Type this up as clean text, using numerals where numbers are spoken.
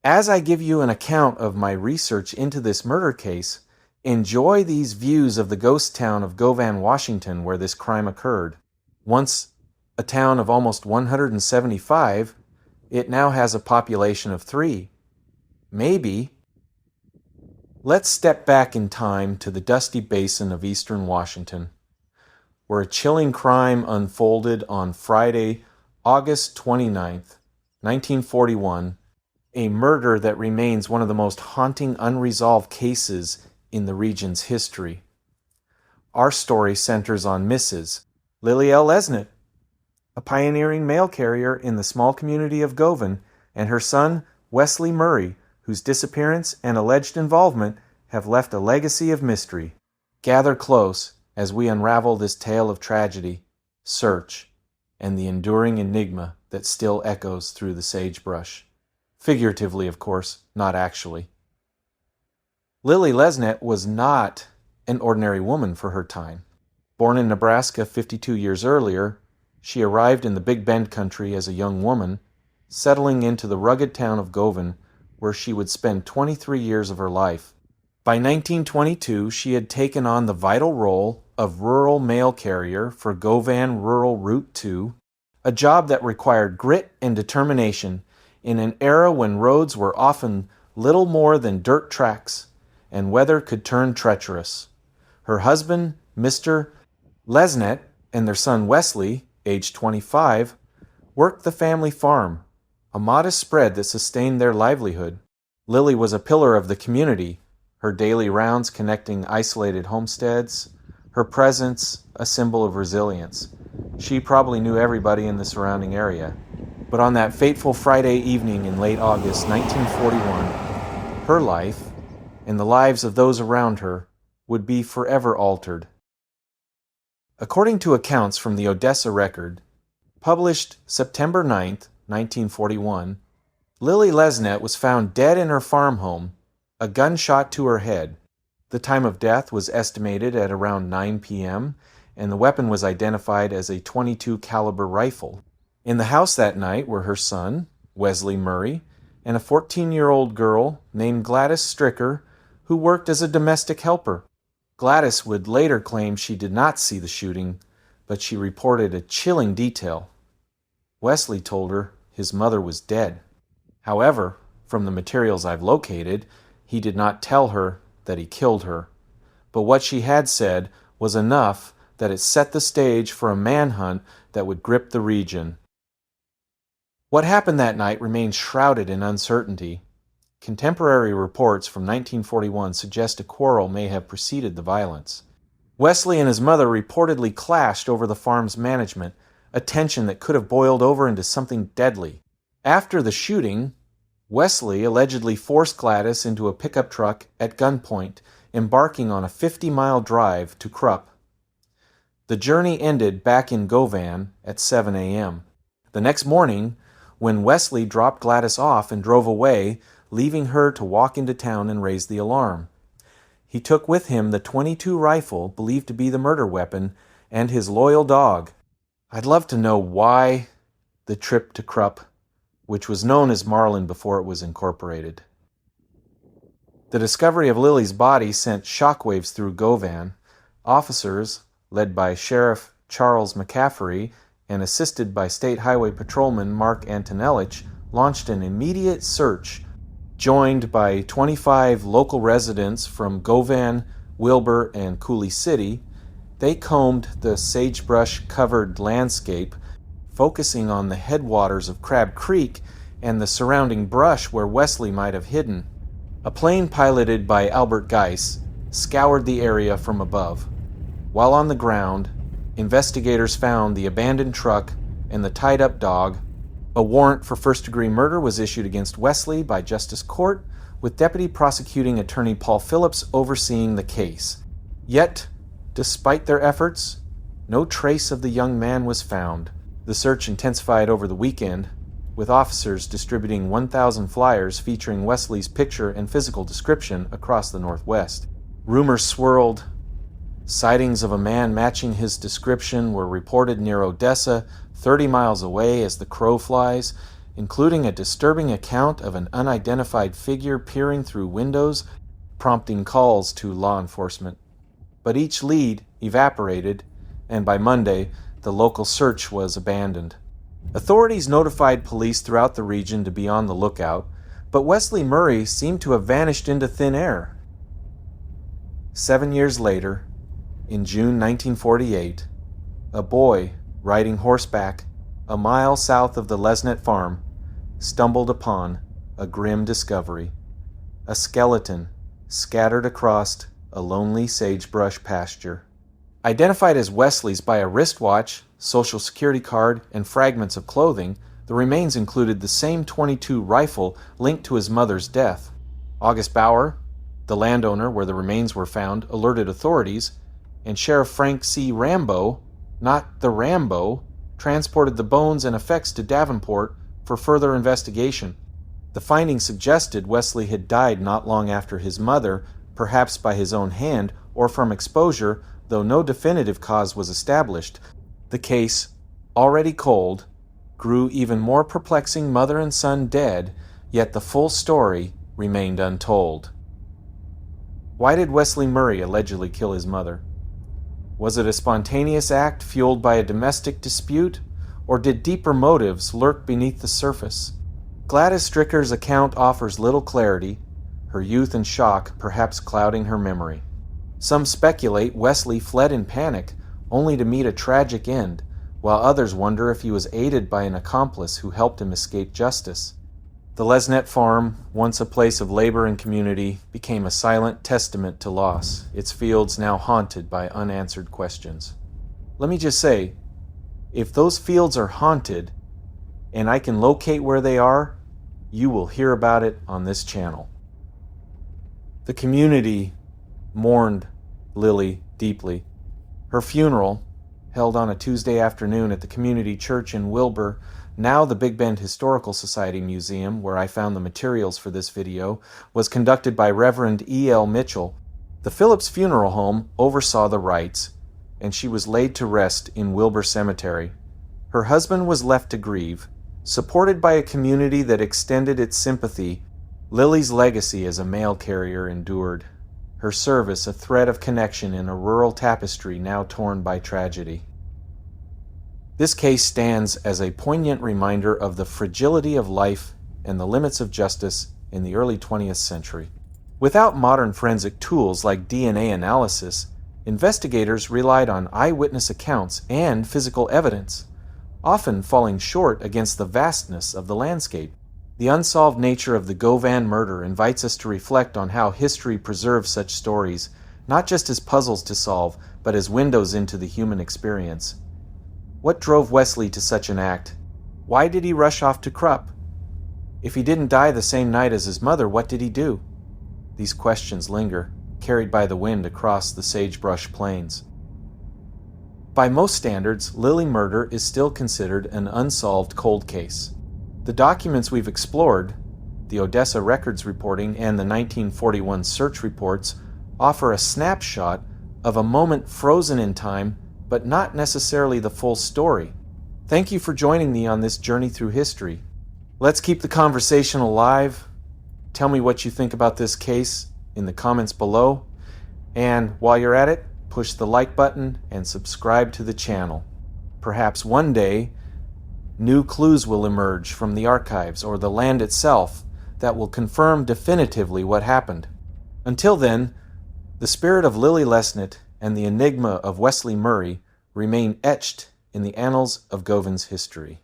As I give you an account of my research into this murder case, enjoy these views of the ghost town of Govan, Washington, where this crime occurred. Once a town of almost 175, it now has a population of 3. Maybe. Let's step back in time to the dusty basin of eastern Washington, where a chilling crime unfolded on Friday, August 29th, 1941, a murder that remains one of the most haunting unresolved cases in the region's history. Our story centers on Mrs. Lillie Lesnett, a pioneering mail carrier in the small community of Govan, and her son, Wesley Murray, whose disappearance and alleged involvement have left a legacy of mystery. Gather close as we unravel this tale of tragedy, search, and the enduring enigma that still echoes through the sagebrush. Figuratively, of course, not actually. Lillie Lesnett was not an ordinary woman for her time. Born in Nebraska 52 years earlier, she arrived in the Big Bend country as a young woman, settling into the rugged town of Govan, where she would spend 23 years of her life. By 1922, she had taken on the vital role of rural mail carrier for Govan Rural Route 2, a job that required grit and determination in an era when roads were often little more than dirt tracks and weather could turn treacherous. Her husband, Mr. Lesnett, and their son Wesley, aged 25, worked the family farm, a modest spread that sustained their livelihood. Lillie was a pillar of the community, her daily rounds connecting isolated homesteads, her presence a symbol of resilience. She probably knew everybody in the surrounding area. But on that fateful Friday evening in late August 1941, her life, and the lives of those around her, would be forever altered. According to accounts from the Odessa Record, published September 9th, 1941, Lillie Lesnett was found dead in her farm home, a gunshot to her head. The time of death was estimated at around 9 p.m., and the weapon was identified as a .22 caliber rifle. In the house that night were her son, Wesley Murray, and a 14-year-old girl named Gladys Stricker, who worked as a domestic helper. Gladys would later claim she did not see the shooting, but she reported a chilling detail. Wesley told her his mother was dead. However, from the materials I've located, he did not tell her that he killed her. But what she had said was enough that it set the stage for a manhunt that would grip the region. What happened that night remains shrouded in uncertainty. Contemporary reports from 1941 suggest a quarrel may have preceded the violence. Wesley and his mother reportedly clashed over the farm's management, a tension that could have boiled over into something deadly. After the shooting, Wesley allegedly forced Gladys into a pickup truck at gunpoint, embarking on a 50-mile drive to Krupp. The journey ended back in Govan at 7 a.m. The next morning, when Wesley dropped Gladys off and drove away, leaving her to walk into town and raise the alarm. He took with him the .22 rifle believed to be the murder weapon and his loyal dog. I'd love to know why the trip to Krupp, which was known as Marlin before it was incorporated. The discovery of Lillie's body sent shockwaves through Govan. Officers, led by Sheriff Charles McCaffrey and assisted by State Highway Patrolman Mark Antonelich, launched an immediate search. Joined by 25 local residents from Govan, Wilbur, and Coulee City, they combed the sagebrush-covered landscape, focusing on the headwaters of Crab Creek and the surrounding brush where Wesley might have hidden. A plane piloted by Albert Geiss scoured the area from above. While on the ground, investigators found the abandoned truck and the tied-up dog. A warrant for first-degree murder was issued against Wesley by Justice Court, with Deputy Prosecuting Attorney Paul Phillips overseeing the case. Yet, despite their efforts, no trace of the young man was found. The search intensified over the weekend, with officers distributing 1,000 flyers featuring Wesley's picture and physical description across the Northwest. Rumors swirled. Sightings of a man matching his description were reported near Odessa, 30 miles away as the crow flies, including a disturbing account of an unidentified figure peering through windows, prompting calls to law enforcement. But each lead evaporated, and by Monday, the local search was abandoned. Authorities notified police throughout the region to be on the lookout, but Wesley Murray seemed to have vanished into thin air. 7 years later, in June 1948, a boy riding horseback a mile south of the Lesnett farm stumbled upon a grim discovery: a skeleton scattered across a lonely sagebrush pasture. Identified as Wesley's by a wristwatch, social security card, and fragments of clothing, the remains included the same .22 rifle linked to his mother's death. August Bauer, the landowner where the remains were found, alerted authorities, and Sheriff Frank C. Rambo, not the Rambo, transported the bones and effects to Davenport for further investigation. The findings suggested Wesley had died not long after his mother, perhaps by his own hand or from exposure, though no definitive cause was established. The case, already cold, grew even more perplexing. Mother and son dead, yet the full story remained untold. Why did Wesley Murray allegedly kill his mother? Was it a spontaneous act fueled by a domestic dispute, or did deeper motives lurk beneath the surface? Gladys Stricker's account offers little clarity, her youth and shock perhaps clouding her memory. Some speculate Wesley fled in panic, only to meet a tragic end, while others wonder if he was aided by an accomplice who helped him escape justice. The Lesnett farm, once a place of labor and community, became a silent testament to loss, its fields now haunted by unanswered questions. Let me just say, if those fields are haunted, and I can locate where they are, you will hear about it on this channel. The community mourned Lillie deeply. Her funeral, held on a Tuesday afternoon at the community church in Wilbur, now the Big Bend Historical Society Museum, where I found the materials for this video, was conducted by Reverend E.L. Mitchell. The Phillips Funeral Home oversaw the rites, and she was laid to rest in Wilbur Cemetery. Her husband was left to grieve. Supported by a community that extended its sympathy, Lillie's legacy as a mail carrier endured, her service a thread of connection in a rural tapestry now torn by tragedy. This case stands as a poignant reminder of the fragility of life and the limits of justice in the early 20th century. Without modern forensic tools like DNA analysis, investigators relied on eyewitness accounts and physical evidence, often falling short against the vastness of the landscape. The unsolved nature of the Govan murder invites us to reflect on how history preserves such stories, not just as puzzles to solve, but as windows into the human experience. What drove Wesley to such an act? Why did he rush off to Krupp? If he didn't die the same night as his mother, what did he do? These questions linger, carried by the wind across the sagebrush plains. By most standards, Lillie murder is still considered an unsolved cold case. The documents we've explored, the Odessa records reporting and the 1941 search reports, offer a snapshot of a moment frozen in time, but not necessarily the full story. Thank you for joining me on this journey through history. Let's keep the conversation alive. Tell me what you think about this case in the comments below. And while you're at it, push the like button and subscribe to the channel. Perhaps one day, new clues will emerge from the archives or the land itself that will confirm definitively what happened. Until then, the spirit of Lillie Lesnett and the enigma of Wesley Murray remain etched in the annals of Govan's history.